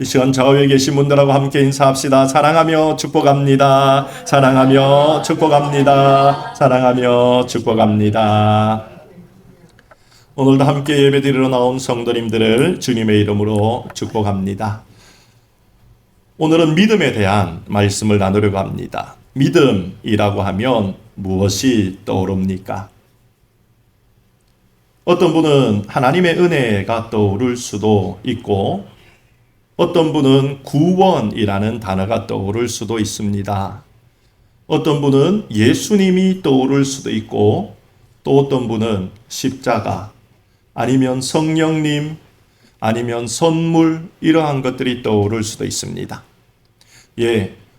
이 시간 좌우에 계신 분들하고 함께 인사합시다. 사랑하며 축복합니다. 사랑하며 축복합니다. 사랑하며 축복합니다. 오늘도 함께 예배드리러 나온 성도님들을 주님의 이름으로 축복합니다. 오늘은 믿음에 대한 말씀을 나누려고 합니다. 믿음이라고 하면 무엇이 떠오릅니까? 어떤 분은 하나님의 은혜가 떠오를 수도 있고 어떤 분은 구원이라는 단어가 떠오를 수도 있습니다. 어떤 분은 예수님이 떠오를 수도 있고 또 어떤 분은 십자가 아니면 성령님 아니면 선물 이러한 것들이 떠오를 수도 있습니다.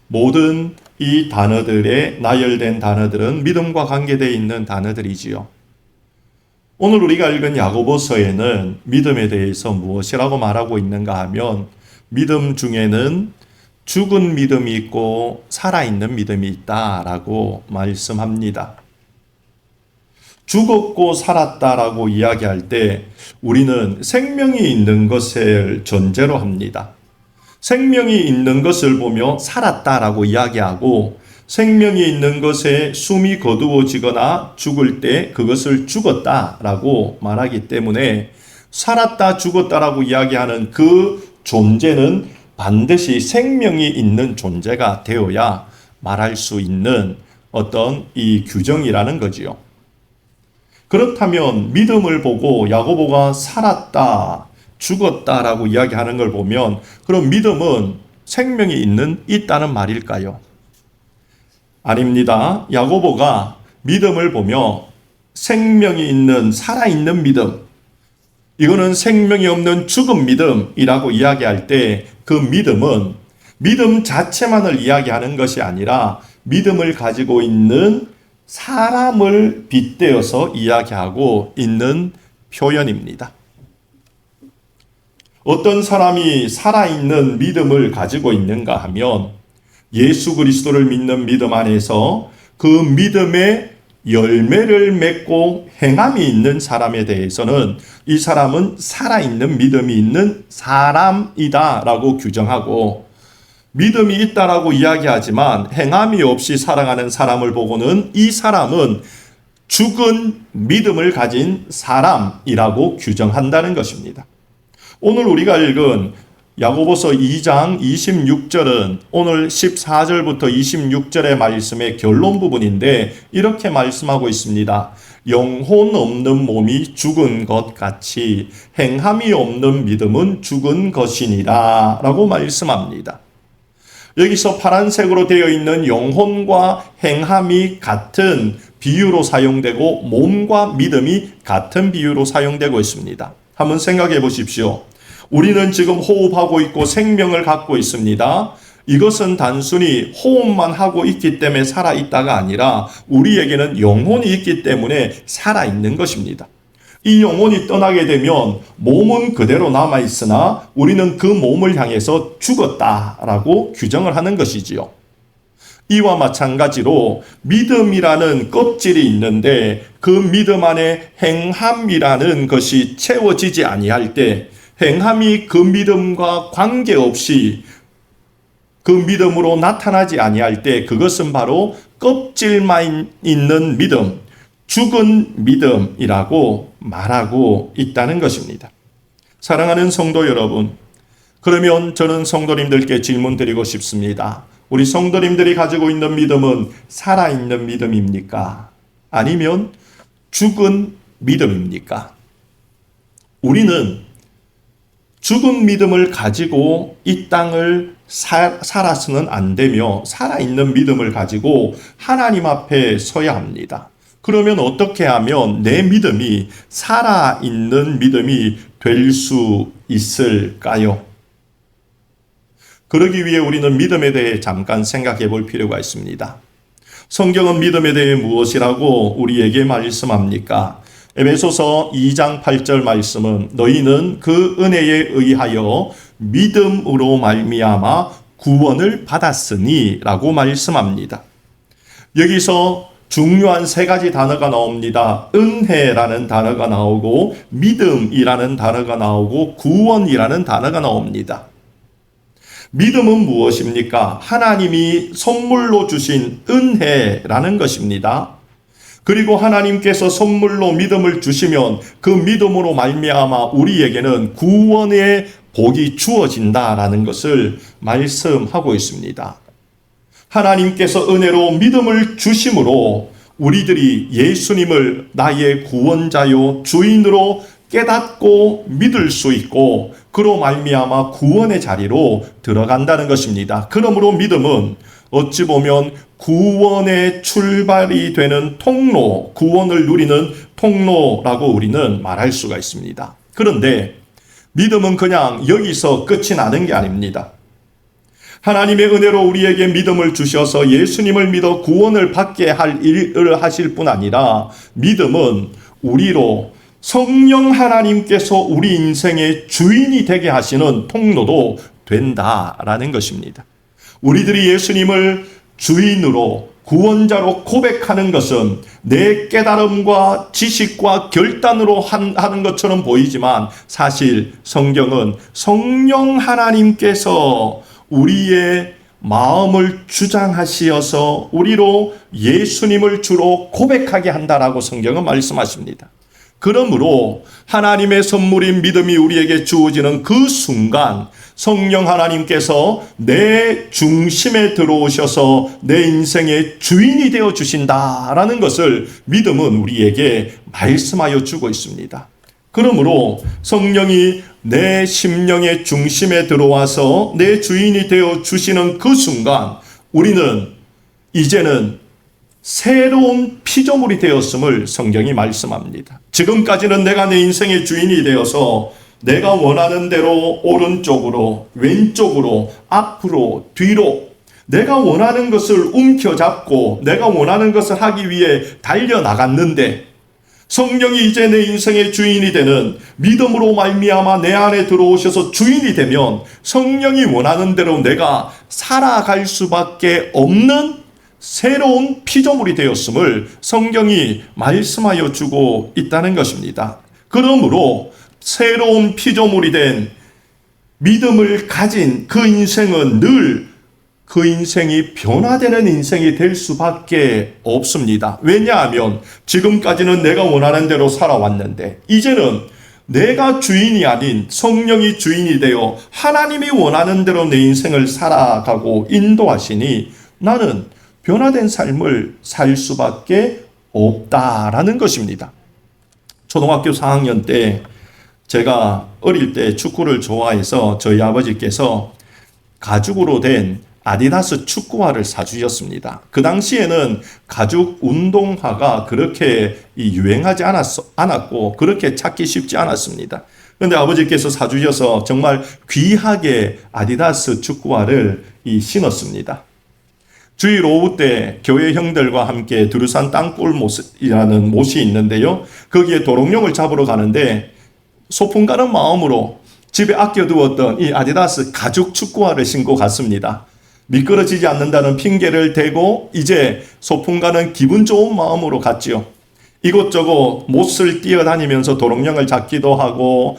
모든 이 단어들에 나열된 단어들은 믿음과 관계되어 있는 단어들이지요. 오늘 우리가 읽은 야고보서에는 믿음에 대해서 무엇이라고 말하고 있는가 하면 믿음 중에는 죽은 믿음이 있고 살아있는 믿음이 있다라고 말씀합니다. 죽었고 살았다라고 이야기할 때 우리는 생명이 있는 것을 전제로 합니다. 생명이 있는 것을 보며 살았다라고 이야기하고 생명이 있는 것에 숨이 거두어지거나 죽을 때 그것을 죽었다라고 말하기 때문에 살았다 죽었다라고 이야기하는 그 존재는 반드시 생명이 있는 존재가 되어야 말할 수 있는 어떤 이 규정이라는 거지요. 그렇다면 믿음을 보고 야고보가 살았다, 죽었다라고 이야기하는 걸 보면 그럼 믿음은 생명이 있다는 말일까요? 아닙니다. 야고보가 믿음을 보며 생명이 있는 살아있는 믿음, 이거는 생명이 없는 죽은 믿음이라고 이야기할 때 그 믿음은 믿음 자체만을 이야기하는 것이 아니라 믿음을 가지고 있는 사람을 빗대어서 이야기하고 있는 표현입니다. 어떤 사람이 살아있는 믿음을 가지고 있는가 하면 예수 그리스도를 믿는 믿음 안에서 그 믿음의 열매를 맺고 행함이 있는 사람에 대해서는 이 사람은 살아있는 믿음이 있는 사람이다라고 규정하고 믿음이 있다라고 이야기하지만 행함이 없이 살아가는 사람을 보고는 이 사람은 죽은 믿음을 가진 사람이라고 규정한다는 것입니다. 오늘 우리가 읽은 야고보서 2장 26절은 오늘 14절부터 26절의 말씀의 결론 부분인데 이렇게 말씀하고 있습니다. 영혼 없는 몸이 죽은 것 같이 행함이 없는 믿음은 죽은 것이니라 라고 말씀합니다. 여기서 파란색으로 되어 있는 영혼과 행함이 같은 비유로 사용되고 몸과 믿음이 같은 비유로 사용되고 있습니다. 한번 생각해 보십시오. 우리는 지금 호흡하고 있고 생명을 갖고 있습니다. 이것은 단순히 호흡만 하고 있기 때문에 살아있다가 아니라 우리에게는 영혼이 있기 때문에 살아있는 것입니다. 이 영혼이 떠나게 되면 몸은 그대로 남아있으나 우리는 그 몸을 향해서 죽었다라고 규정을 하는 것이지요. 이와 마찬가지로 믿음이라는 껍질이 있는데 그 믿음 안에 행함이라는 것이 채워지지 아니할 때 행함이 그 믿음과 관계없이 그 믿음으로 나타나지 아니할 때 그것은 바로 껍질만 있는 믿음, 죽은 믿음이라고 말하고 있다는 것입니다. 사랑하는 성도 여러분, 그러면 저는 성도님들께 질문 드리고 싶습니다. 우리 성도님들이 가지고 있는 믿음은 살아있는 믿음입니까? 아니면 죽은 믿음입니까? 우리는 죽은 믿음을 가지고 이 땅을 살아서는 안 되며 살아있는 믿음을 가지고 하나님 앞에 서야 합니다. 그러면 어떻게 하면 내 믿음이 살아있는 믿음이 될 수 있을까요? 그러기 위해 우리는 믿음에 대해 잠깐 생각해 볼 필요가 있습니다. 성경은 믿음에 대해 무엇이라고 우리에게 말씀합니까? 에베소서 2장 8절 말씀은 너희는 그 은혜에 의하여 믿음으로 말미암아 구원을 받았으니 라고 말씀합니다. 여기서 중요한 세 가지 단어가 나옵니다. 은혜라는 단어가 나오고 믿음이라는 단어가 나오고 구원이라는 단어가 나옵니다. 믿음은 무엇입니까? 하나님이 선물로 주신 은혜라는 것입니다. 그리고 하나님께서 선물로 믿음을 주시면 그 믿음으로 말미암아 우리에게는 구원의 복이 주어진다라는 것을 말씀하고 있습니다. 하나님께서 은혜로 믿음을 주심으로 우리들이 예수님을 나의 구원자요 주인으로 깨닫고 믿을 수 있고 그로 말미암아 구원의 자리로 들어간다는 것입니다. 그러므로 믿음은 어찌 보면 구원의 출발이 되는 통로, 구원을 누리는 통로라고 우리는 말할 수가 있습니다. 그런데 믿음은 그냥 여기서 끝이 나는 게 아닙니다. 하나님의 은혜로 우리에게 믿음을 주셔서 예수님을 믿어 구원을 받게 할 일을 하실 뿐 아니라 믿음은 우리로 성령 하나님께서 우리 인생의 주인이 되게 하시는 통로도 된다라는 것입니다. 우리들이 예수님을 주인으로 구원자로 고백하는 것은 내 깨달음과 지식과 결단으로 하는 것처럼 보이지만 사실 성경은 성령 하나님께서 우리의 마음을 주장하시어서 우리로 예수님을 주로 고백하게 한다라고 성경은 말씀하십니다. 그러므로 하나님의 선물인 믿음이 우리에게 주어지는 그 순간 성령 하나님께서 내 중심에 들어오셔서 내 인생의 주인이 되어 주신다라는 것을 믿음은 우리에게 말씀하여 주고 있습니다. 그러므로 성령이 내 심령의 중심에 들어와서 내 주인이 되어 주시는 그 순간 우리는 이제는 새로운 피조물이 되었음을 성경이 말씀합니다. 지금까지는 내가 내 인생의 주인이 되어서 내가 원하는 대로 오른쪽으로, 왼쪽으로, 앞으로, 뒤로 내가 원하는 것을 움켜잡고 내가 원하는 것을 하기 위해 달려나갔는데 성령이 이제 내 인생의 주인이 되는 믿음으로 말미암아 내 안에 들어오셔서 주인이 되면 성령이 원하는 대로 내가 살아갈 수밖에 없는 새로운 피조물이 되었음을 성경이 말씀하여 주고 있다는 것입니다. 그러므로 새로운 피조물이 된 믿음을 가진 그 인생은 늘 그 인생이 변화되는 인생이 될 수밖에 없습니다. 왜냐하면 지금까지는 내가 원하는 대로 살아왔는데 이제는 내가 주인이 아닌 성령이 주인이 되어 하나님이 원하는 대로 내 인생을 살아가고 인도하시니 나는 변화된 삶을 살 수밖에 없다라는 것입니다. 초등학교 4학년 때 제가 어릴 때 축구를 좋아해서 저희 아버지께서 가죽으로 된 아디다스 축구화를 사주셨습니다. 그 당시에는 가죽 운동화가 그렇게 유행하지 않았고 그렇게 찾기 쉽지 않았습니다. 그런데 아버지께서 사주셔서 정말 귀하게 아디다스 축구화를 신었습니다. 주일 오후 때 교회 형들과 함께 두루산 땅굴못이라는 못이 있는데요. 거기에 도롱뇽을 잡으러 가는데 소풍 가는 마음으로 집에 아껴두었던 이 아디다스 가죽 축구화를 신고 갔습니다. 미끄러지지 않는다는 핑계를 대고 이제 소풍 가는 기분 좋은 마음으로 갔지요. 이곳저곳 못을 뛰어다니면서 도롱뇽을 잡기도 하고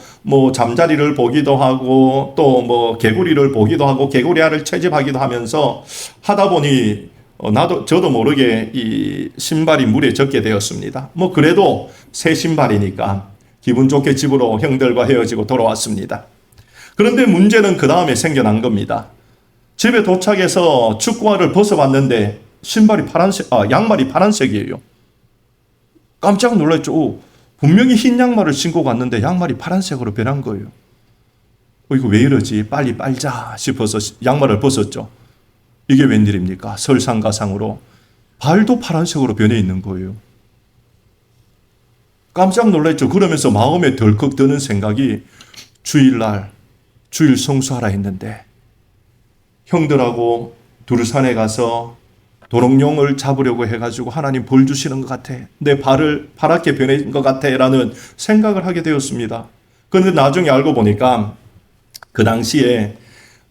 잠자리를 보기도 하고 또 개구리를 보기도 하고 개구리알을 채집하기도 하면서 하다 보니 저도 모르게 이 신발이 물에 젖게 되었습니다. 그래도 새 신발이니까 기분 좋게 집으로 형들과 헤어지고 돌아왔습니다. 그런데 문제는 그 다음에 생겨난 겁니다. 집에 도착해서 축구화를 벗어봤는데 양말이 파란색이에요. 깜짝 놀랐죠. 분명히 흰 양말을 신고 갔는데 양말이 파란색으로 변한 거예요. 이거 왜 이러지? 빨리 빨자 싶어서 양말을 벗었죠. 이게 웬일입니까? 설상가상으로 발도 파란색으로 변해 있는 거예요. 깜짝 놀랐죠. 그러면서 마음에 덜컥 드는 생각이 주일날 주일 성수하라 했는데 형들하고 두루산에 가서 도롱뇽을 잡으려고 해가지고 하나님 벌 주시는 것 같아. 내 발을 파랗게 변한 것 같아 라는 생각을 하게 되었습니다. 그런데 나중에 알고 보니까 그 당시에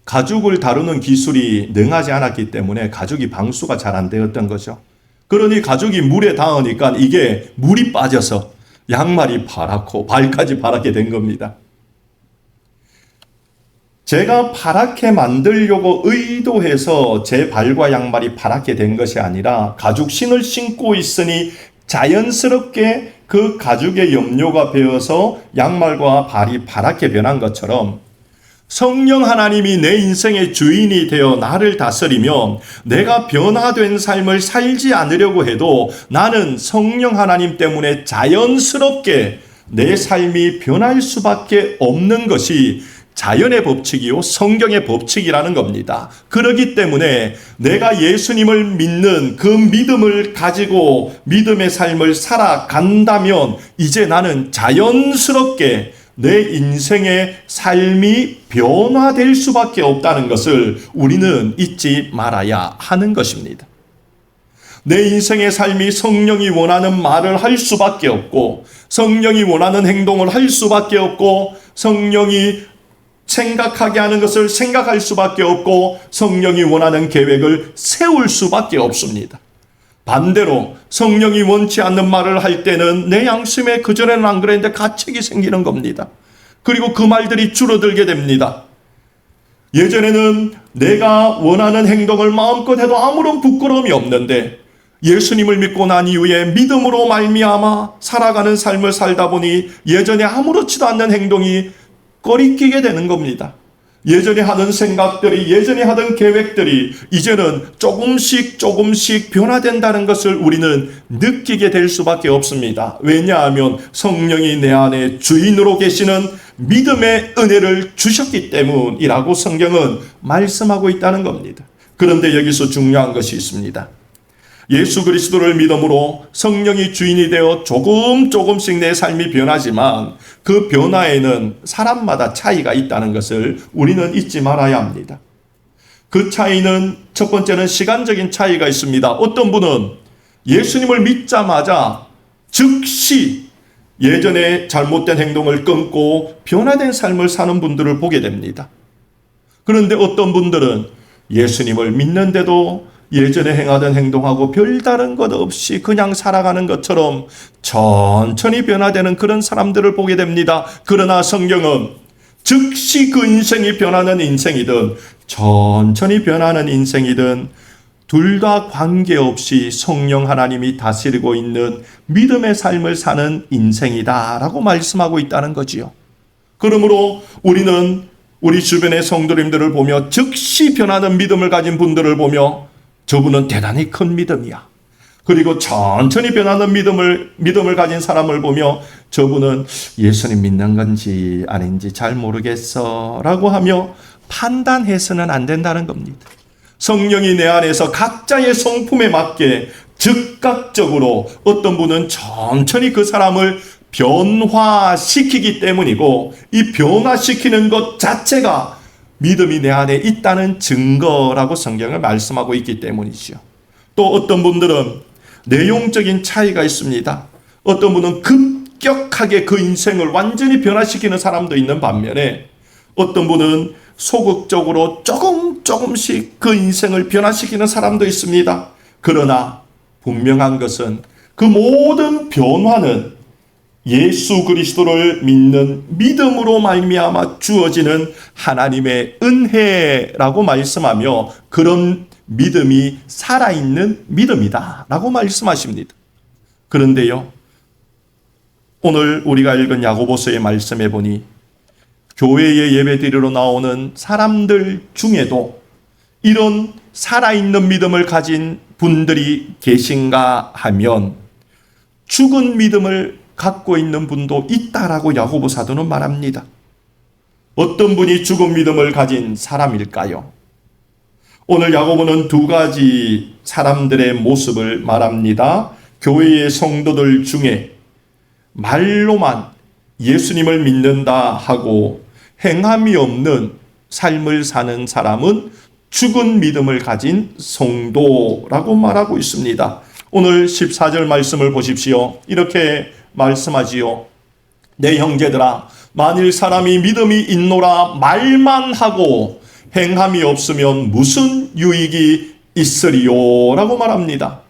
가죽을 다루는 기술이 능하지 않았기 때문에 가죽이 방수가 잘 안 되었던 거죠. 그러니 가죽이 물에 닿으니까 이게 물이 빠져서 양말이 파랗고 발까지 파랗게 된 겁니다. 제가 파랗게 만들려고 의도해서 제 발과 양말이 파랗게 된 것이 아니라 가죽 신을 신고 있으니 자연스럽게 그 가죽의 염료가 배어서 양말과 발이 파랗게 변한 것처럼 성령 하나님이 내 인생의 주인이 되어 나를 다스리면 내가 변화된 삶을 살지 않으려고 해도 나는 성령 하나님 때문에 자연스럽게 내 삶이 변할 수밖에 없는 것이 자연의 법칙이요 성경의 법칙이라는 겁니다. 그렇기 때문에 내가 예수님을 믿는 그 믿음을 가지고 믿음의 삶을 살아간다면 이제 나는 자연스럽게 내 인생의 삶이 변화될 수밖에 없다는 것을 우리는 잊지 말아야 하는 것입니다. 내 인생의 삶이 성령이 원하는 말을 할 수밖에 없고 성령이 원하는 행동을 할 수밖에 없고 성령이 생각하게 하는 것을 생각할 수밖에 없고 성령이 원하는 계획을 세울 수밖에 없습니다. 반대로 성령이 원치 않는 말을 할 때는 내 양심에 그전에는 안 그랬는데 가책이 생기는 겁니다. 그리고 그 말들이 줄어들게 됩니다. 예전에는 내가 원하는 행동을 마음껏 해도 아무런 부끄러움이 없는데 예수님을 믿고 난 이후에 믿음으로 말미암아 살아가는 삶을 살다 보니 예전에 아무렇지도 않는 행동이 꺼리끼게 되는 겁니다. 예전에 하던 생각들이, 예전에 하던 계획들이 이제는 조금씩 변화된다는 것을 우리는 느끼게 될 수밖에 없습니다. 왜냐하면 성령이 내 안에 주인으로 계시는 믿음의 은혜를 주셨기 때문이라고 성경은 말씀하고 있다는 겁니다. 그런데 여기서 중요한 것이 있습니다. 예수 그리스도를 믿음으로 성령이 주인이 되어 조금씩 내 삶이 변하지만 그 변화에는 사람마다 차이가 있다는 것을 우리는 잊지 말아야 합니다. 그 차이는 첫 번째는 시간적인 차이가 있습니다. 어떤 분은 예수님을 믿자마자 즉시 예전에 잘못된 행동을 끊고 변화된 삶을 사는 분들을 보게 됩니다. 그런데 어떤 분들은 예수님을 믿는데도 예전에 행하던 행동하고 별다른 것 없이 그냥 살아가는 것처럼 천천히 변화되는 그런 사람들을 보게 됩니다. 그러나 성경은 즉시 그 인생이 변하는 인생이든 천천히 변하는 인생이든 둘 다 관계없이 성령 하나님이 다스리고 있는 믿음의 삶을 사는 인생이다라고 말씀하고 있다는 거지요. 그러므로 우리는 우리 주변의 성도님들을 보며 즉시 변하는 믿음을 가진 분들을 보며 저분은 대단히 큰 믿음이야. 그리고 천천히 변하는 믿음을 가진 사람을 보며 저분은 예수님 믿는 건지 아닌지 잘 모르겠어 라고 하며 판단해서는 안 된다는 겁니다. 성령이 내 안에서 각자의 성품에 맞게 즉각적으로 어떤 분은 천천히 그 사람을 변화시키기 때문이고 이 변화시키는 것 자체가 믿음이 내 안에 있다는 증거라고 성경을 말씀하고 있기 때문이죠. 또 어떤 분들은 내용적인 차이가 있습니다. 어떤 분은 급격하게 그 인생을 완전히 변화시키는 사람도 있는 반면에 어떤 분은 소극적으로 조금씩 그 인생을 변화시키는 사람도 있습니다. 그러나 분명한 것은 그 모든 변화는 예수 그리스도를 믿는 믿음으로 말미암아 주어지는 하나님의 은혜라고 말씀하며 그런 믿음이 살아있는 믿음이다 라고 말씀하십니다. 그런데요, 오늘 우리가 읽은 야고보서의 말씀에 보니 교회에 예배드리러 나오는 사람들 중에도 이런 살아있는 믿음을 가진 분들이 계신가 하면 죽은 믿음을 갖고 있는 분도 있다라고 야고보 사도는 말합니다. 어떤 분이 죽은 믿음을 가진 사람일까요? 오늘 야고보는 두 가지 사람들의 모습을 말합니다. 교회의 성도들 중에 말로만 예수님을 믿는다 하고 행함이 없는 삶을 사는 사람은 죽은 믿음을 가진 성도라고 말하고 있습니다. 오늘 14절 말씀을 보십시오. 이렇게 말씀하지요. 내 형제들아, 만일 사람이 믿음이 있노라 말만 하고 행함이 없으면 무슨 유익이 있으리요? 라고 말합니다.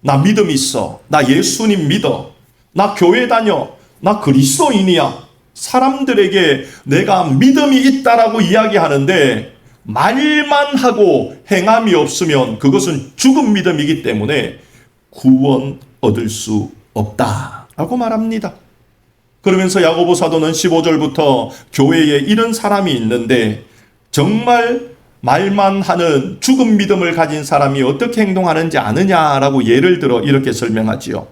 나 믿음 있어. 나 예수님 믿어. 나 교회 다녀. 나 그리스도인이야. 사람들에게 내가 믿음이 있다라고 이야기하는데 말만 하고 행함이 없으면 그것은 죽은 믿음이기 때문에 구원 얻을 수 없다라고 말합니다. 그러면서 야고보 사도는 15절부터 교회에 이런 사람이 있는데 정말 말만 하는 죽은 믿음을 가진 사람이 어떻게 행동하는지 아느냐라고 예를 들어 이렇게 설명하지요.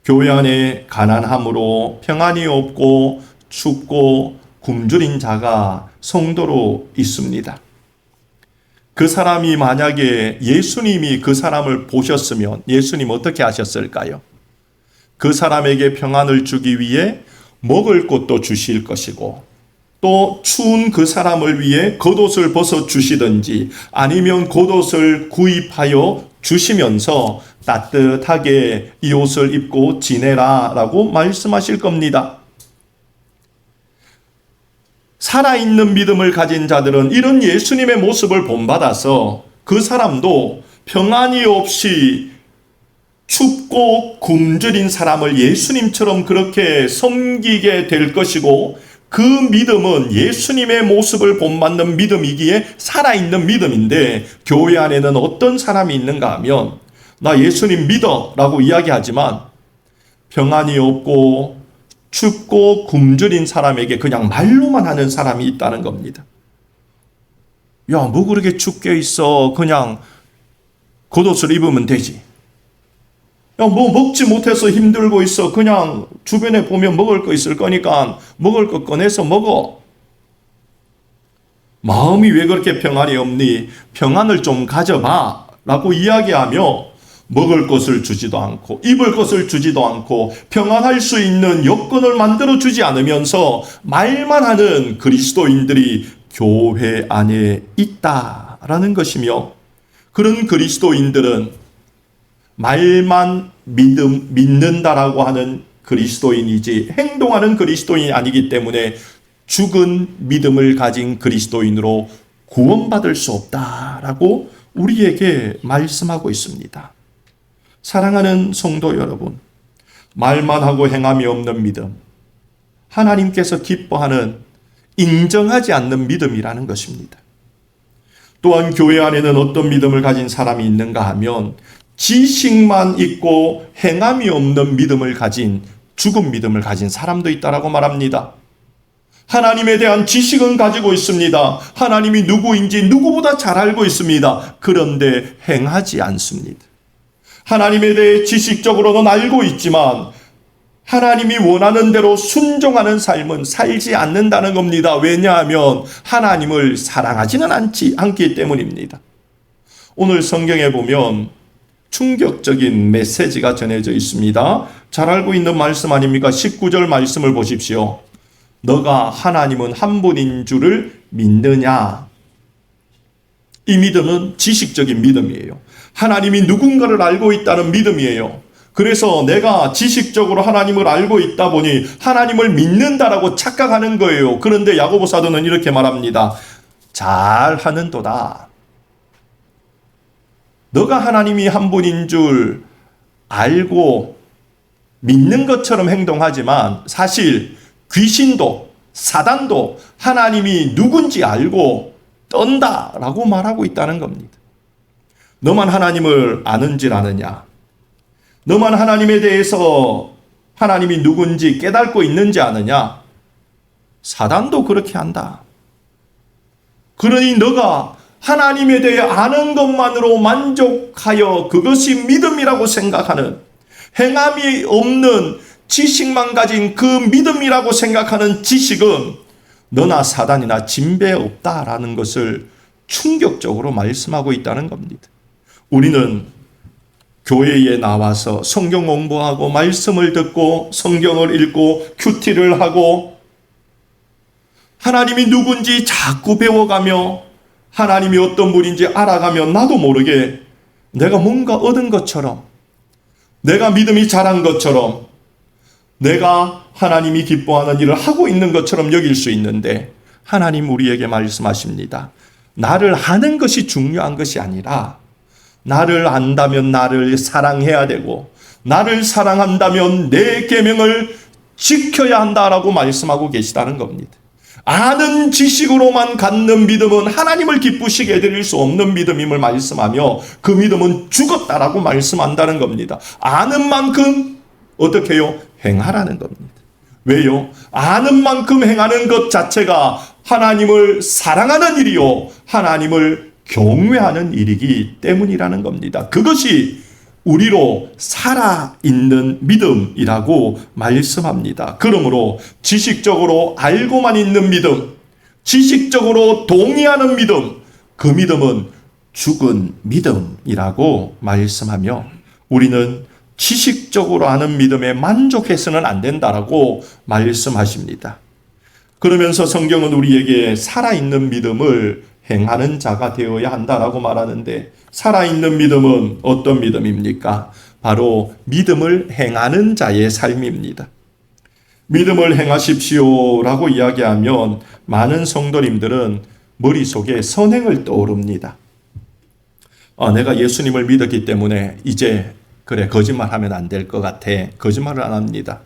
교회 안에 가난함으로 평안이 없고 춥고 굶주린 자가 성도로 있습니다. 그 사람이 만약에 예수님이 그 사람을 보셨으면 예수님 어떻게 하셨을까요? 그 사람에게 평안을 주기 위해 먹을 것도 주실 것이고 또 추운 그 사람을 위해 겉옷을 벗어 주시든지 아니면 겉옷을 구입하여 주시면서 따뜻하게 이 옷을 입고 지내라 라고 말씀하실 겁니다. 살아있는 믿음을 가진 자들은 이런 예수님의 모습을 본받아서 그 사람도 평안이 없이 춥고 굶주린 사람을 예수님처럼 그렇게 섬기게 될 것이고 그 믿음은 예수님의 모습을 본받는 믿음이기에 살아있는 믿음인데 교회 안에는 어떤 사람이 있는가 하면 나 예수님 믿어 라고 이야기하지만 평안이 없고 춥고 굶주린 사람에게 그냥 말로만 하는 사람이 있다는 겁니다. 야, 뭐 그렇게 춥게 있어. 그냥 겉옷을 입으면 되지. 야, 뭐 먹지 못해서 힘들고 있어. 그냥 주변에 보면 먹을 거 있을 거니까 먹을 거 꺼내서 먹어. 마음이 왜 그렇게 평안이 없니? 평안을 좀 가져봐 라고 이야기하며 먹을 것을 주지도 않고 입을 것을 주지도 않고 평안할 수 있는 여건을 만들어 주지 않으면서 말만 하는 그리스도인들이 교회 안에 있다라는 것이며 그런 그리스도인들은 말만 믿는다라고 하는 그리스도인이지 행동하는 그리스도인이 아니기 때문에 죽은 믿음을 가진 그리스도인으로 구원받을 수 없다라고 우리에게 말씀하고 있습니다. 사랑하는 성도 여러분, 말만 하고 행함이 없는 믿음, 하나님께서 기뻐하는 인정하지 않는 믿음이라는 것입니다. 또한 교회 안에는 어떤 믿음을 가진 사람이 있는가 하면 지식만 있고 행함이 없는 믿음을 가진 죽은 믿음을 가진 사람도 있다라고 말합니다. 하나님에 대한 지식은 가지고 있습니다. 하나님이 누구인지 누구보다 잘 알고 있습니다. 그런데 행하지 않습니다. 하나님에 대해 지식적으로는 알고 있지만 하나님이 원하는 대로 순종하는 삶은 살지 않는다는 겁니다. 왜냐하면 하나님을 사랑하지는 않기 때문입니다. 오늘 성경에 보면 충격적인 메시지가 전해져 있습니다. 잘 알고 있는 말씀 아닙니까? 19절 말씀을 보십시오. 너가 하나님은 한 분인 줄을 믿느냐? 이 믿음은 지식적인 믿음이에요. 하나님이 누군가를 알고 있다는 믿음이에요. 그래서 내가 지식적으로 하나님을 알고 있다 보니 하나님을 믿는다라고 착각하는 거예요. 그런데 야고보 사도는 이렇게 말합니다. 잘하는도다. 너가 하나님이 한 분인 줄 알고 믿는 것처럼 행동하지만 사실 귀신도 사단도 하나님이 누군지 알고 떤다라고 말하고 있다는 겁니다. 너만 하나님을 아는지 아느냐? 너만 하나님에 대해서 하나님이 누군지 깨닫고 있는지 아느냐? 사단도 그렇게 한다. 그러니 너가 하나님에 대해 아는 것만으로 만족하여 그것이 믿음이라고 생각하는 행함이 없는 지식만 가진 그 믿음이라고 생각하는 지식은 너나 사단이나 진배 없다라는 것을 충격적으로 말씀하고 있다는 겁니다. 우리는 교회에 나와서 성경 공부하고 말씀을 듣고 성경을 읽고 큐티를 하고 하나님이 누군지 자꾸 배워가며 하나님이 어떤 분인지 알아가며 나도 모르게 내가 뭔가 얻은 것처럼 내가 믿음이 자란 것처럼 내가 하나님이 기뻐하는 일을 하고 있는 것처럼 여길 수 있는데 하나님 우리에게 말씀하십니다. 나를 아는 것이 중요한 것이 아니라 나를 안다면 나를 사랑해야 되고 나를 사랑한다면 내 계명을 지켜야 한다라고 말씀하고 계시다는 겁니다. 아는 지식으로만 갖는 믿음은 하나님을 기쁘시게 해드릴 수 없는 믿음임을 말씀하며 그 믿음은 죽었다라고 말씀한다는 겁니다. 아는 만큼 어떻게 해요? 행하라는 겁니다. 왜요? 아는 만큼 행하는 것 자체가 하나님을 사랑하는 일이요, 하나님을 경외하는 일이기 때문이라는 겁니다. 그것이 우리로 살아있는 믿음이라고 말씀합니다. 그러므로 지식적으로 알고만 있는 믿음, 지식적으로 동의하는 믿음, 그 믿음은 죽은 믿음이라고 말씀하며 우리는 지식적으로 아는 믿음에 만족해서는 안 된다라고 말씀하십니다. 그러면서 성경은 우리에게 살아있는 믿음을 행하는 자가 되어야 한다라고 말하는데, 살아있는 믿음은 어떤 믿음입니까? 바로 믿음을 행하는 자의 삶입니다. 믿음을 행하십시오라고 이야기하면 많은 성도님들은 머릿속에 선행을 떠오릅니다. 내가 예수님을 믿었기 때문에 이제 그래, 거짓말하면 안 될 것 같아. 거짓말을 안 합니다.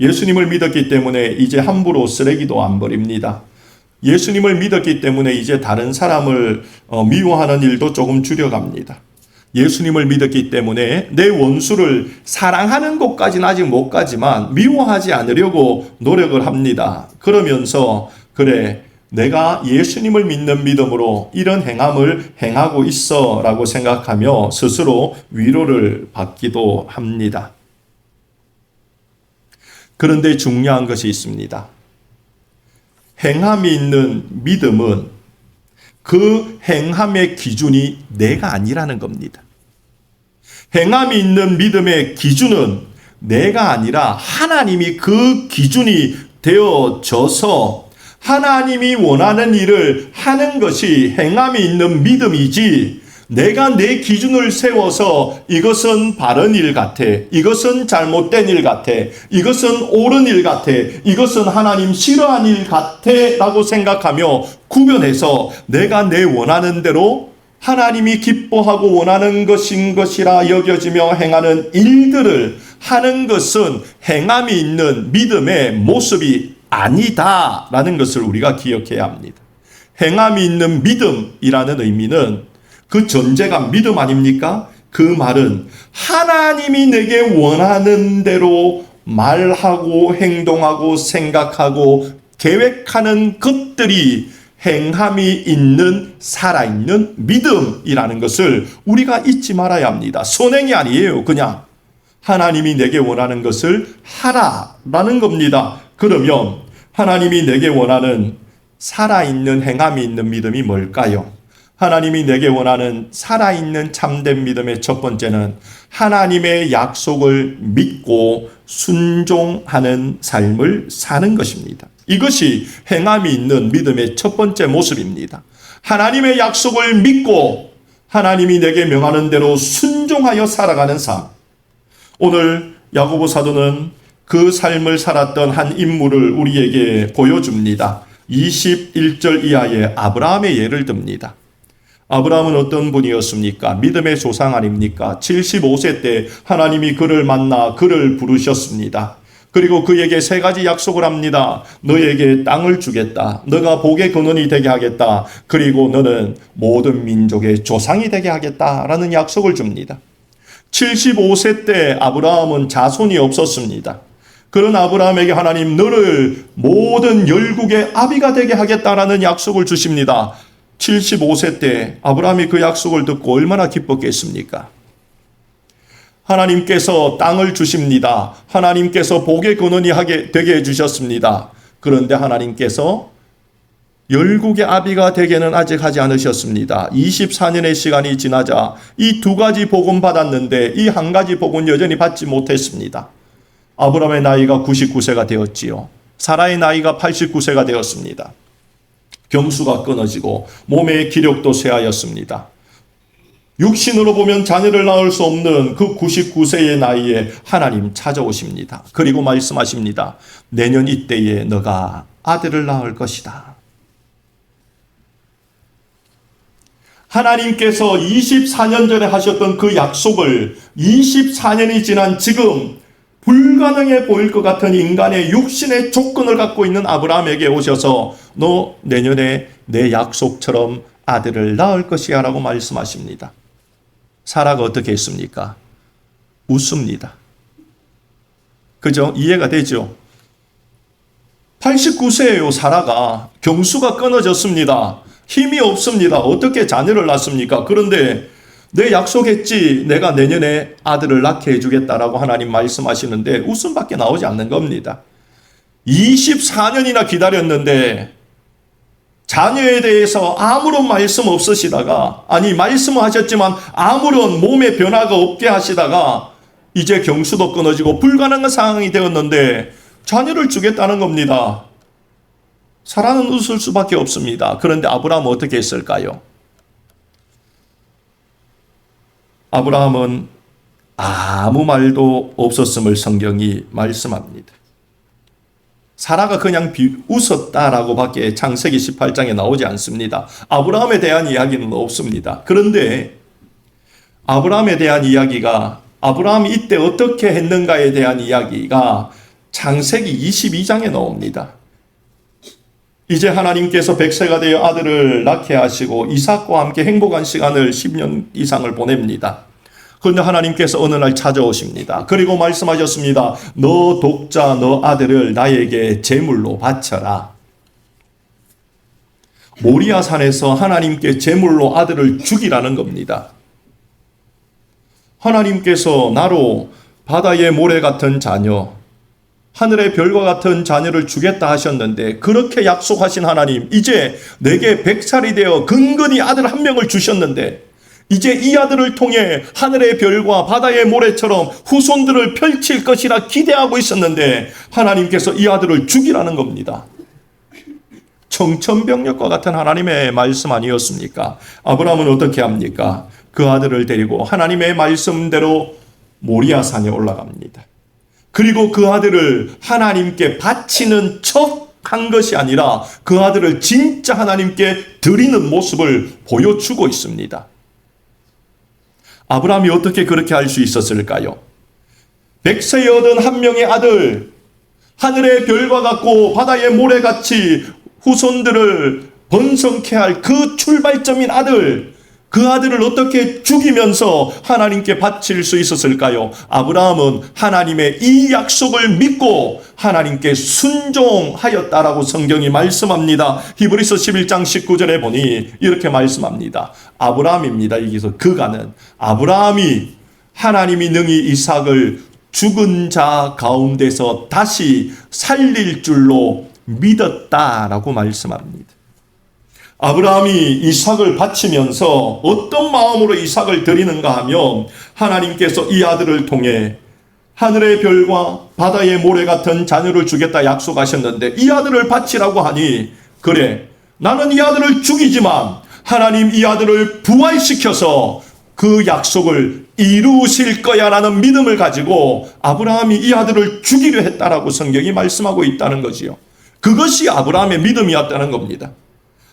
예수님을 믿었기 때문에 이제 함부로 쓰레기도 안 버립니다. 예수님을 믿었기 때문에 이제 다른 사람을 미워하는 일도 조금 줄여갑니다. 예수님을 믿었기 때문에 내 원수를 사랑하는 것까지는 아직 못 가지만 미워하지 않으려고 노력을 합니다. 그러면서 그래, 내가 예수님을 믿는 믿음으로 이런 행함을 행하고 있어 라고 생각하며 스스로 위로를 받기도 합니다. 그런데 중요한 것이 있습니다. 행함이 있는 믿음은 그 행함의 기준이 내가 아니라는 겁니다. 행함이 있는 믿음의 기준은 내가 아니라 하나님이 그 기준이 되어져서 하나님이 원하는 일을 하는 것이 행함이 있는 믿음이지, 내가 내 기준을 세워서 이것은 바른 일 같아, 이것은 잘못된 일 같아, 이것은 옳은 일 같아, 이것은 하나님 싫어하는 일 같아 라고 생각하며 구별해서 내가 내 원하는 대로 하나님이 기뻐하고 원하는 것인 것이라 여겨지며 행하는 일들을 하는 것은 행함이 있는 믿음의 모습이 아니다라는 것을 우리가 기억해야 합니다. 행함이 있는 믿음이라는 의미는 그 전제가 믿음 아닙니까? 그 말은 하나님이 내게 원하는 대로 말하고 행동하고 생각하고 계획하는 것들이 행함이 있는 살아있는 믿음이라는 것을 우리가 잊지 말아야 합니다. 선행이 아니에요. 그냥 하나님이 내게 원하는 것을 하라라는 겁니다. 그러면 하나님이 내게 원하는 살아있는 행함이 있는 믿음이 뭘까요? 하나님이 내게 원하는 살아있는 참된 믿음의 첫 번째는 하나님의 약속을 믿고 순종하는 삶을 사는 것입니다. 이것이 행함이 있는 믿음의 첫 번째 모습입니다. 하나님의 약속을 믿고 하나님이 내게 명하는 대로 순종하여 살아가는 삶. 오늘 야고보 사도는 그 삶을 살았던 한 인물을 우리에게 보여줍니다. 21절 이하의 아브라함의 예를 듭니다. 아브라함은 어떤 분이었습니까? 믿음의 조상 아닙니까? 75세 때 하나님이 그를 만나 그를 부르셨습니다. 그리고 그에게 세 가지 약속을 합니다. 너에게 땅을 주겠다. 너가 복의 근원이 되게 하겠다. 그리고 너는 모든 민족의 조상이 되게 하겠다라는 약속을 줍니다. 75세 때 아브라함은 자손이 없었습니다. 그런 아브라함에게 하나님 너를 모든 열국의 아비가 되게 하겠다라는 약속을 주십니다. 75세 때 아브라함이 그 약속을 듣고 얼마나 기뻤겠습니까? 하나님께서 땅을 주십니다. 하나님께서 복의 근원이 되게 해주셨습니다. 그런데 하나님께서 열국의 아비가 되게는 아직 하지 않으셨습니다. 24년의 시간이 지나자 이 두 가지 복은 받았는데 이 한 가지 복은 여전히 받지 못했습니다. 아브라함의 나이가 99세가 되었지요. 사라의 나이가 89세가 되었습니다. 경수가 끊어지고 몸의 기력도 쇠하였습니다. 육신으로 보면 자녀를 낳을 수 없는 그 99세의 나이에 하나님 찾아오십니다. 그리고 말씀하십니다. 내년 이때에 너가 아들을 낳을 것이다. 하나님께서 24년 전에 하셨던 그 약속을 24년이 지난 지금 불가능해 보일 것 같은 인간의 육신의 조건을 갖고 있는 아브라함에게 오셔서 너 내년에 내 약속처럼 아들을 낳을 것이야 라고 말씀하십니다. 사라가 어떻게 했습니까? 웃습니다. 그죠? 이해가 되죠? 89세예요. 사라가. 경수가 끊어졌습니다. 힘이 없습니다. 어떻게 자녀를 낳습니까? 그런데 내 약속했지. 내가 내년에 아들을 낳게 해주겠다라고 하나님 말씀하시는데 웃음밖에 나오지 않는 겁니다. 24년이나 기다렸는데 자녀에 대해서 아무런 말씀 없으시다가, 아니 말씀하셨지만 아무런 몸의 변화가 없게 하시다가 이제 경수도 끊어지고 불가능한 상황이 되었는데 자녀를 주겠다는 겁니다. 사라는 웃을 수밖에 없습니다. 그런데 아브라함은 어떻게 했을까요? 아브라함은 아무 말도 없었음을 성경이 말씀합니다. 사라가 그냥 웃었다라고 밖에 창세기 18장에 나오지 않습니다. 아브라함에 대한 이야기는 없습니다. 그런데 아브라함에 대한 이야기가, 아브라함이 이때 어떻게 했는가에 대한 이야기가 창세기 22장에 나옵니다. 이제 하나님께서 100세가 되어 아들을 낳게 하시고 이삭과 함께 행복한 시간을 10년 이상을 보냅니다. 그런데 하나님께서 어느 날 찾아오십니다. 그리고 말씀하셨습니다. 너 독자 너 아들을 나에게 제물로 바쳐라. 모리아산에서 하나님께 제물로 아들을 죽이라는 겁니다. 하나님께서 나로 바다의 모래 같은 자녀, 하늘의 별과 같은 자녀를 주겠다 하셨는데 그렇게 약속하신 하나님, 이제 내게 100살이 되어 근근히 아들 한 명을 주셨는데 이제 이 아들을 통해 하늘의 별과 바다의 모래처럼 후손들을 펼칠 것이라 기대하고 있었는데 하나님께서 이 아들을 죽이라는 겁니다. 청천벽력과 같은 하나님의 말씀 아니었습니까? 아브라함은 어떻게 합니까? 그 아들을 데리고 하나님의 말씀대로 모리아산에 올라갑니다. 그리고 그 아들을 하나님께 바치는 척 한 것이 아니라 그 아들을 진짜 하나님께 드리는 모습을 보여주고 있습니다. 아브라함이 어떻게 그렇게 할 수 있었을까요? 100세에 얻은 한 명의 아들, 하늘의 별과 같고 바다의 모래같이 후손들을 번성케 할 그 출발점인 아들, 그 아들을 어떻게 죽이면서 하나님께 바칠 수 있었을까요? 아브라함은 하나님의 이 약속을 믿고 하나님께 순종하였다라고 성경이 말씀합니다. 히브리서 11장 19절에 보니 이렇게 말씀합니다. 아브라함입니다. 여기서 그가는 아브라함이 하나님이 능히 이삭을 죽은 자 가운데서 다시 살릴 줄로 믿었다라고 말씀합니다. 아브라함이 이삭을 바치면서 어떤 마음으로 이삭을 드리는가 하면 하나님께서 이 아들을 통해 하늘의 별과 바다의 모래 같은 자녀를 주겠다 약속하셨는데 이 아들을 바치라고 하니 그래 나는 이 아들을 죽이지만 하나님 이 아들을 부활시켜서 그 약속을 이루실 거야 라는 믿음을 가지고 아브라함이 이 아들을 죽이려 했다라고 성경이 말씀하고 있다는 거지요. 그것이 아브라함의 믿음이었다는 겁니다.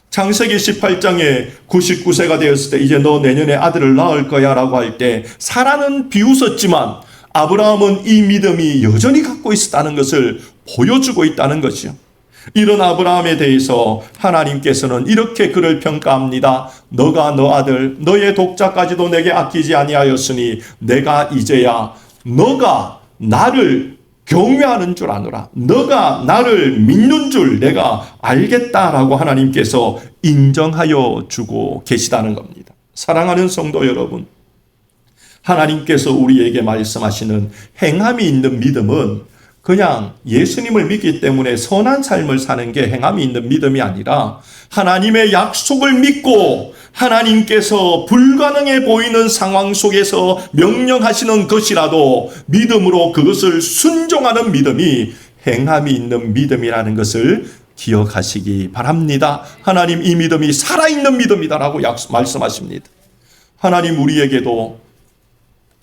창세기 18장에 99세가 되었을 때 이제 너 내년에 아들을 낳을 거야 라고 할 때 사라는 비웃었지만 아브라함은 이 믿음이 여전히 갖고 있었다는 것을 보여주고 있다는 것이요. 이런 아브라함에 대해서 하나님께서는 이렇게 그를 평가합니다. 너가 너 아들 너의 독자까지도 내게 아끼지 아니하였으니 내가 이제야 너가 나를 경외하는 줄 아노라. 너가 나를 믿는 줄 내가 알겠다라고 하나님께서 인정하여 주고 계시다는 겁니다. 사랑하는 성도 여러분, 하나님께서 우리에게 말씀하시는 행함이 있는 믿음은 그냥 예수님을 믿기 때문에 선한 삶을 사는 게 행함이 있는 믿음이 아니라 하나님의 약속을 믿고 하나님께서 불가능해 보이는 상황 속에서 명령하시는 것이라도 믿음으로 그것을 순종하는 믿음이 행함이 있는 믿음이라는 것을 기억하시기 바랍니다. 하나님 이 믿음이 살아있는 믿음이다라고 말씀하십니다. 하나님 우리에게도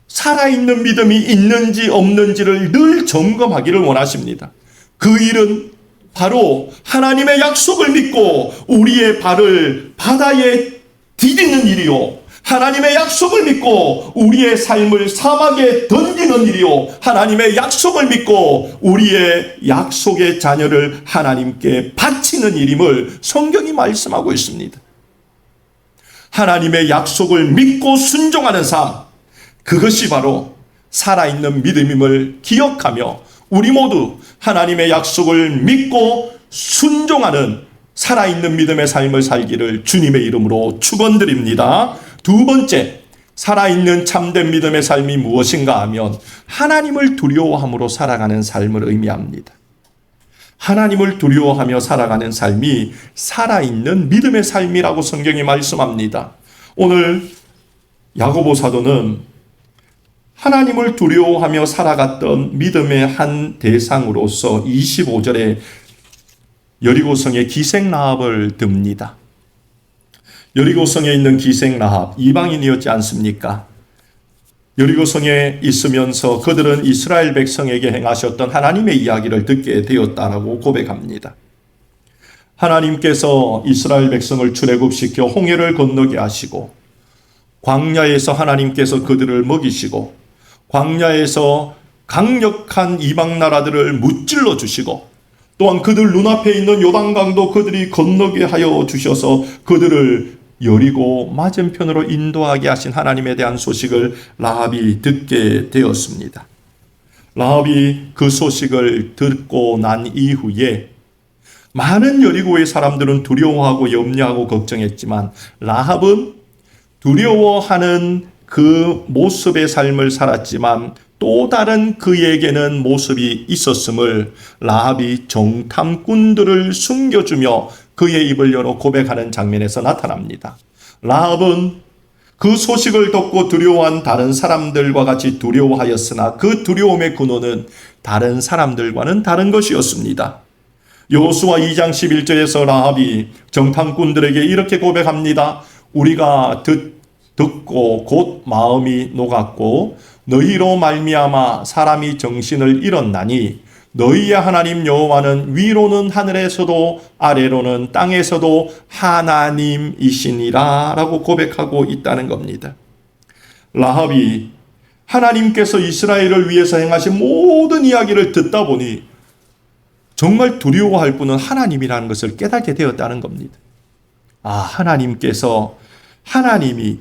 살아있는 믿음이 있는지 없는지를 늘 점검하기를 원하십니다. 그 일은 바로 하나님의 약속을 믿고 우리의 발을 바다에 디디는 일이요 하나님의 약속을 믿고 우리의 삶을 사막에 던지는 일이요, 하나님의 약속을 믿고 우리의 약속의 자녀를 하나님께 바치는 일임을 성경이 말씀하고 있습니다. 하나님의 약속을 믿고 순종하는 삶, 그것이 바로 살아있는 믿음임을 기억하며 우리 모두 하나님의 약속을 믿고 순종하는 살아있는 믿음의 삶을 살기를 주님의 이름으로 축원드립니다. 두 번째, 살아있는 참된 믿음의 삶이 무엇인가 하면 하나님을 두려워함으로 살아가는 삶을 의미합니다. 하나님을 두려워하며 살아가는 삶이 살아있는 믿음의 삶이라고 성경이 말씀합니다. 오늘 야고보 사도는 하나님을 두려워하며 살아갔던 믿음의 한 대상으로서 25절에 여리고성의 기생 라합을 듭니다. 여리고성에 있는 기생 라합, 이방인이었지 않습니까? 여리고성에 있으면서 그들은 이스라엘 백성에게 행하셨던 하나님의 이야기를 듣게 되었다라고 고백합니다. 하나님께서 이스라엘 백성을 출애굽시켜 홍해를 건너게 하시고, 광야에서 하나님께서 그들을 먹이시고, 광야에서 강력한 이방 나라들을 무찔러 주시고, 또한 그들 눈앞에 있는 요단강도 그들이 건너게 하여 주셔서 그들을 여리고 맞은편으로 인도하게 하신 하나님에 대한 소식을 라합이 듣게 되었습니다. 라합이 그 소식을 듣고 난 이후에 많은 여리고의 사람들은 두려워하고 염려하고 걱정했지만 라합은 두려워하는 그 모습의 삶을 살았지만 또 다른 그에게는 모습이 있었음을 라합이 정탐꾼들을 숨겨주며 그의 입을 열어 고백하는 장면에서 나타납니다. 라합은 그 소식을 듣고 두려워한 다른 사람들과 같이 두려워하였으나 그 두려움의 근원은 다른 사람들과는 다른 것이었습니다. 여호수아 2장 11절에서 라합이 정탐꾼들에게 이렇게 고백합니다. 우리가 듣고 곧 마음이 녹았고 너희로 말미암아 사람이 정신을 잃었나니 너희의 하나님 여호와는 위로는 하늘에서도 아래로는 땅에서도 하나님이시니라 라고 고백하고 있다는 겁니다. 라합이 하나님께서 이스라엘을 위해서 행하신 모든 이야기를 듣다 보니 정말 두려워할 분은 하나님이라는 것을 깨닫게 되었다는 겁니다. 하나님이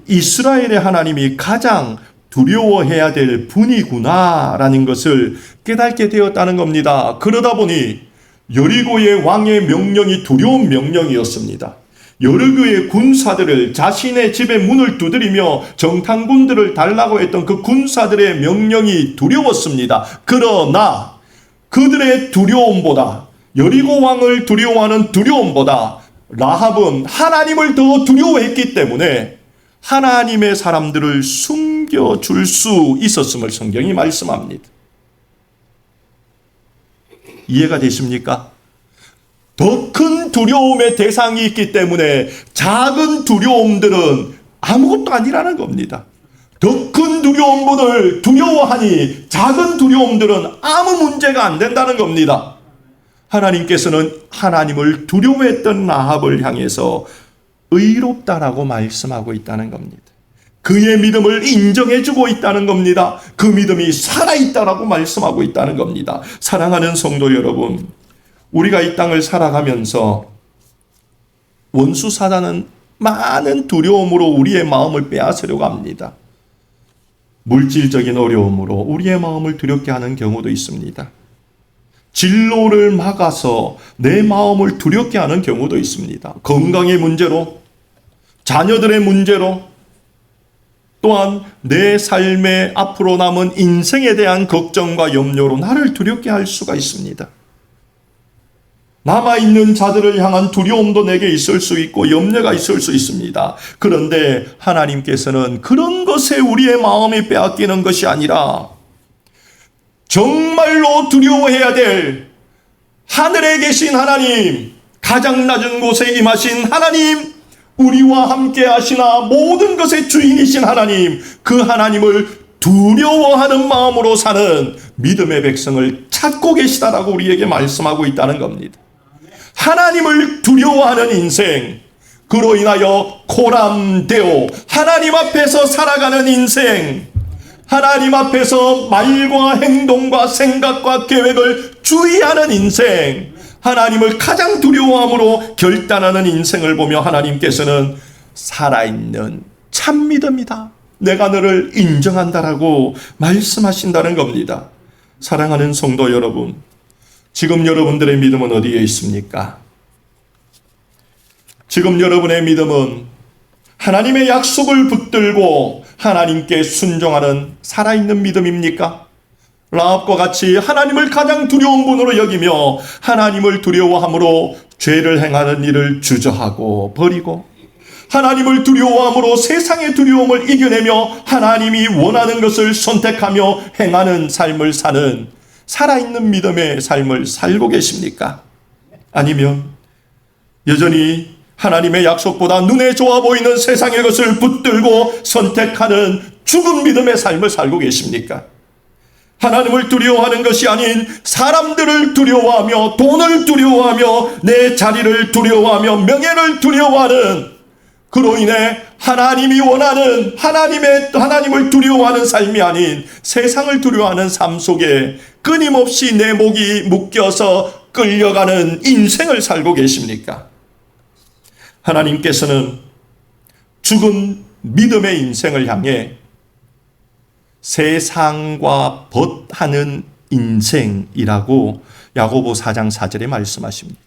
이스라엘의 하나님이 가장 두려워해야 될 분이구나라는 것을 깨닫게 되었다는 겁니다. 그러다 보니 여리고의 왕의 명령이 두려운 명령이었습니다. 여리고의 군사들을 자신의 집에 문을 두드리며 정탐꾼들을 달라고 했던 그 군사들의 명령이 두려웠습니다. 그러나 그들의 두려움보다, 여리고 왕을 두려워하는 두려움보다 라합은 하나님을 더 두려워했기 때문에 하나님의 사람들을 숨겨줄 수 있었음을 성경이 말씀합니다. 이해가 되십니까? 더 큰 두려움의 대상이 있기 때문에 작은 두려움들은 아무것도 아니라는 겁니다. 더 큰 두려움을 두려워하니 작은 두려움들은 아무 문제가 안 된다는 겁니다. 하나님께서는 하나님을 두려워했던 라합을 향해서 의롭다라고 말씀하고 있다는 겁니다. 그의 믿음을 인정해주고 있다는 겁니다. 그 믿음이 살아있다라고 말씀하고 있다는 겁니다. 사랑하는 성도 여러분, 우리가 이 땅을 살아가면서 원수 사단은 많은 두려움으로 우리의 마음을 빼앗으려고 합니다. 물질적인 어려움으로 우리의 마음을 두렵게 하는 경우도 있습니다. 진로를 막아서 내 마음을 두렵게 하는 경우도 있습니다. 건강의 문제로, 자녀들의 문제로, 또한 내 삶의 앞으로 남은 인생에 대한 걱정과 염려로 나를 두렵게 할 수가 있습니다. 남아있는 자들을 향한 두려움도 내게 있을 수 있고 염려가 있을 수 있습니다. 그런데 하나님께서는 그런 것에 우리의 마음이 빼앗기는 것이 아니라 정말로 두려워해야 될 하늘에 계신 하나님, 가장 낮은 곳에 임하신 하나님, 우리와 함께 하시나 모든 것의 주인이신 하나님, 그 하나님을 두려워하는 마음으로 사는 믿음의 백성을 찾고 계시다라고 우리에게 말씀하고 있다는 겁니다. 하나님을 두려워하는 인생, 그로 인하여 고람되어 하나님 앞에서 살아가는 인생, 하나님 앞에서 말과 행동과 생각과 계획을 주의하는 인생, 하나님을 가장 두려워함으로 결단하는 인생을 보며 하나님께서는 살아있는 참 믿음이다, 내가 너를 인정한다라고 말씀하신다는 겁니다. 사랑하는 성도 여러분, 지금 여러분들의 믿음은 어디에 있습니까? 지금 여러분의 믿음은 하나님의 약속을 붙들고 하나님께 순종하는 살아있는 믿음입니까? 라합과 같이 하나님을 가장 두려운 분으로 여기며 하나님을 두려워함으로 죄를 행하는 일을 주저하고 버리고, 하나님을 두려워함으로 세상의 두려움을 이겨내며 하나님이 원하는 것을 선택하며 행하는 삶을 사는 살아있는 믿음의 삶을 살고 계십니까? 아니면 여전히 하나님의 약속보다 눈에 좋아 보이는 세상의 것을 붙들고 선택하는 죽은 믿음의 삶을 살고 계십니까? 하나님을 두려워하는 것이 아닌 사람들을 두려워하며 돈을 두려워하며 내 자리를 두려워하며 명예를 두려워하는, 그로 인해 하나님이 원하는 하나님을 두려워하는 삶이 아닌 세상을 두려워하는 삶 속에 끊임없이 내 목이 묶여서 끌려가는 인생을 살고 계십니까? 하나님께서는 죽은 믿음의 인생을 향해 세상과 벗하는 인생이라고 야고보 4장 4절에 말씀하십니다.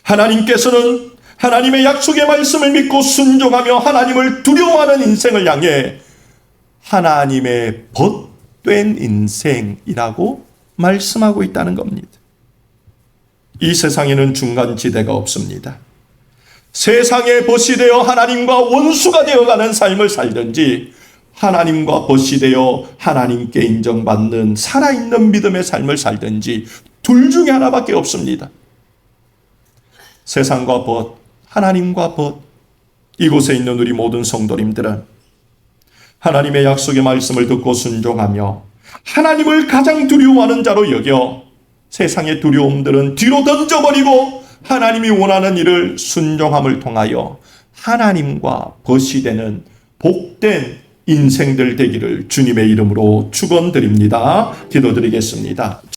하나님께서는 하나님의 약속의 말씀을 믿고 순종하며 하나님을 두려워하는 인생을 향해 하나님의 벗된 인생이라고 말씀하고 있다는 겁니다. 이 세상에는 중간지대가 없습니다. 세상에 벗이 되어 하나님과 원수가 되어가는 삶을 살든지, 하나님과 벗이 되어 하나님께 인정받는 살아있는 믿음의 삶을 살든지 둘 중에 하나밖에 없습니다. 세상과 벗, 하나님과 벗. 이곳에 있는 우리 모든 성도님들은 하나님의 약속의 말씀을 듣고 순종하며 하나님을 가장 두려워하는 자로 여겨 세상의 두려움들은 뒤로 던져버리고 하나님이 원하는 일을 순종함을 통하여 하나님과 벗이 되는 복된 인생들 되기를 주님의 이름으로 축원드립니다. 기도드리겠습니다.